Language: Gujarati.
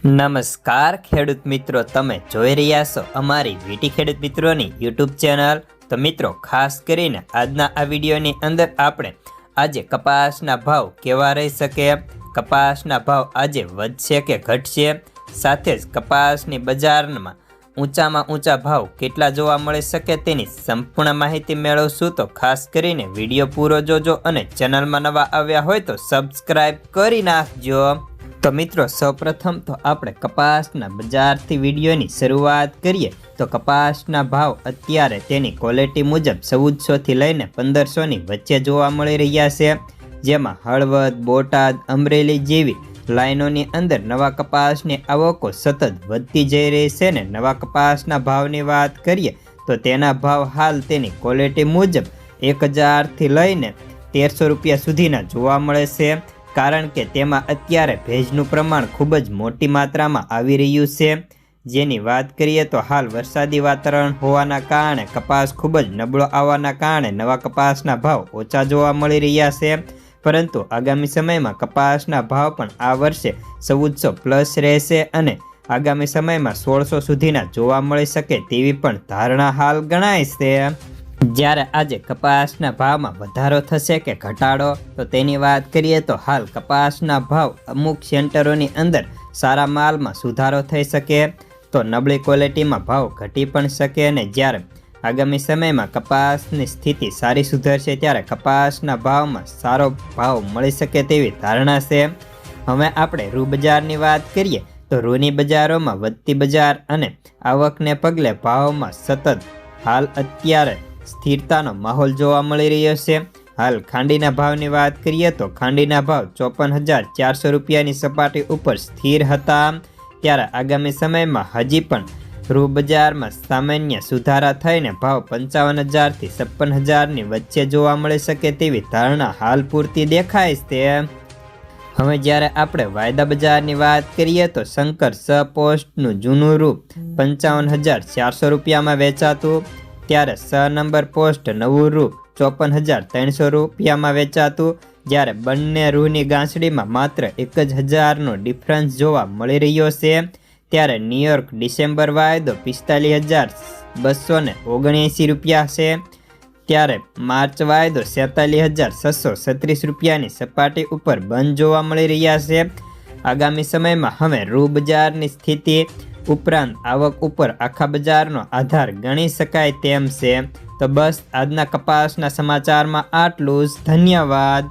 નમસ્કાર ખેડૂત મિત્રો, તમે જોઈ રહ્યા છો અમારી વીટી ખેડૂત મિત્રોની યુટ્યુબ ચેનલ। તો મિત્રો, ખાસ કરીને આજના આ વિડીયોની અંદર આપણે આજે કપાસના ભાવ કેવા રહી શકે, કપાસના ભાવ આજે વધશે કે ઘટશે, સાથે જ કપાસની બજારમાં ઊંચામાં ઊંચા ભાવ કેટલા જોવા મળી શકે તેની સંપૂર્ણ માહિતી મેળવશું। તો ખાસ કરીને વિડીયો પૂરો જોજો અને ચેનલમાં નવા આવ્યા હોય તો સબસ્ક્રાઈબ કરી નાખજો। તો મિત્રો, સૌપ્રથમ તો આપણે કપાસના બજારથી વિડીયોની શરૂઆત કરીએ તો કપાસના ભાવ અત્યારે તેની ક્વોલિટી મુજબ 1400થી લઈને 1500ની વચ્ચે જોવા મળી રહ્યા છે, જેમાં હળવદ, બોટાદ, અમરેલી જેવી લાઈનોની અંદર નવા કપાસની આવકો સતત વધતી જઈ રહી છે ને નવા કપાસના ભાવની વાત કરીએ તો તેના ભાવ હાલ તેની ક્વોલિટી મુજબ 1000થી લઈને 1300 રૂપિયા સુધીના જોવા મળે છે, કારણ કે તેમાં અત્યારે ભેજનું પ્રમાણ ખૂબ જ મોટી માત્રામાં આવી રહ્યું છે। જેની વાત કરીએ તો હાલ વરસાદી વાતાવરણ હોવાના કારણે કપાસ ખૂબ જ નબળો આવવાના કારણે નવા કપાસના ભાવ ઓછા જોવા મળી રહ્યા છે, પરંતુ આગામી સમયમાં કપાસના ભાવ પણ આ વર્ષે 1400 પ્લસ રહેશે અને આગામી સમયમાં 1600 સુધીના જોવા મળી શકે તેવી પણ ધારણા હાલ ગણાય છે। જ્યારે આજે કપાસના ભાવમાં વધારો થશે કે ઘટાડો, તો તેની વાત કરીએ તો હાલ કપાસના ભાવ અમુક સેન્ટરોની અંદર સારા માલમાં સુધારો થઈ શકે તો નબળી ક્વોલિટીમાં ભાવ ઘટી પણ શકે, અને જ્યારે આગામી સમયમાં કપાસની સ્થિતિ સારી સુધરશે ત્યારે કપાસના ભાવમાં સારો ભાવ મળી શકે તેવી ધારણા છે। હવે આપણે રૂ બજારની વાત કરીએ તો રૂની બજારોમાં વધતી બજાર અને આવકને પગલે ભાવમાં સતત હાલ અત્યારે સ્થિરતાનો માહોલ જોવા મળી રહ્યો છે। હાલ ખાંડીના ભાવની વાત કરીએ તો ખાંડીના ભાવ 54,400 રૂપિયાની સપાટી ઉપર સ્થિર હતા, ત્યારે આગામી સમયમાં હજી પણ રૂ બજારમાં સામાન્ય સુધારા થઈને ભાવ 55,000થી 56,000ની વચ્ચે જોવા મળી શકે તેવી ધારણા હાલ પૂરતી દેખાય છે। હવે જ્યારે આપણે વાયદા બજારની વાત કરીએ તો શંકર પોસ્ટનું જૂનું રૂ 55,400 રૂપિયામાં વેચાતું, ત્યારે 6 નંબર પોસ્ટ નવું રૂ 54,300 રૂપિયામાં વેચાતું, જ્યારે બંને રૂની ગાંસડીમાં માત્ર 1,000નો ડિફરન્સ જોવા મળી રહ્યો છે। ત્યારે ન્યૂયોર્ક ડિસેમ્બર વાયદો 45,279 રૂપિયા છે, ત્યારે માર્ચ વાયદો 47,636 રૂપિયાની સપાટી ઉપર બંધ જોવા મળી રહ્યા છે। આગામી સમયમાં હવે રૂ બજારની સ્થિતિ ઉપરાંત આવક ઉપર આખા બજારનો આધાર ગણી શકાય તેમ છે। તો બસ આજના કપાસના સમાચારમાં આટલું જ। ધન્યવાદ।